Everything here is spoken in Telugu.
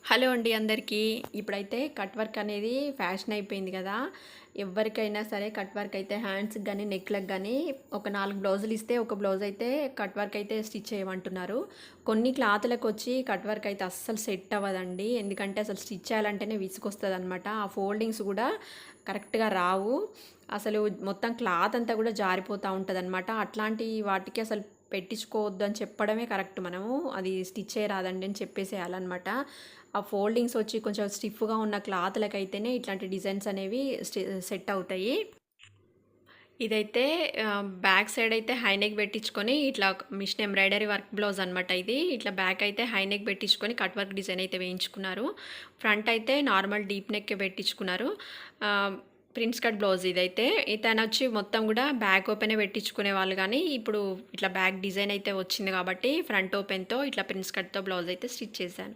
హలో అండి అందరికీ. ఇప్పుడైతే కట్ వర్క్ అనేది ఫ్యాషన్ అయిపోయింది కదా! ఎవ్వరికైనా సరే కట్ వర్క్ అయితే హ్యాండ్స్‌కి గానీ, నెక్‌లకు గానీ ఒక 4 బ్లౌజులు ఇస్తే ఒక బ్లౌజ్ అయితే కట్ వర్క్ అయితే స్టిచ్ చేయమంటున్నారు. కొన్ని క్లాతులకొచ్చి కట్ వర్క్ అయితే అస్సలు సెట్ అవ్వదండి. ఎందుకంటే అసలు స్టిచ్ చేయాలంటేనే విసుగొస్తదనమాట. ఆ ఫోల్డింగ్స్ కూడా కరెక్ట్‌గా రావు. అసలు మొత్తం క్లాత్ అంతా కూడా జారిపోతా ఉంటదనమాట. అట్లాంటి వాటికి అసలు పెట్టించుకోవద్దు అని చెప్పడమే కరెక్ట్ మనము. అది స్టిచ్ చేయరాదండి అని చెప్పేసేయాలనమాట. ఆ ఫోల్డింగ్స్ వచ్చి కొంచెం స్టిఫ్‌గా ఉన్న క్లాత్‌లకైతేనే ఇట్లాంటి డిజైన్స్ అనేవి సెట్ అవుతాయి. ఇదైతే బ్యాక్ సైడ్ అయితే హై నెక్ పెట్టించుకొని ఇట్లా మిషన్ ఎంబ్రాయిడరీ వర్క్ బ్లౌజ్ అనమాట ఇది. ఇట్లా బ్యాక్ అయితే హై నెక్ పెట్టించుకొని కట్ వర్క్ డిజైన్ అయితే వేయించుకున్నారు. ఫ్రంట్ అయితే నార్మల్ డీప్ నెక్కే పెట్టించుకున్నారు. ప్రిన్స్ కట్ బ్లౌజ్ ఇదైతే. ఇతనొచ్చి మొత్తం కూడా బ్యాక్ ఓపెనే పెట్టించుకునేవాళ్ళు గానీ, ఇప్పుడు ఇట్లా బ్యాక్ డిజైన్ అయితే వచ్చింది కాబట్టి ఫ్రంట్ ఓపెన్‌తో ఇట్లా ప్రిన్స్ కట్‌తో బ్లౌజ్ అయితే స్టిచ్ చేశాను.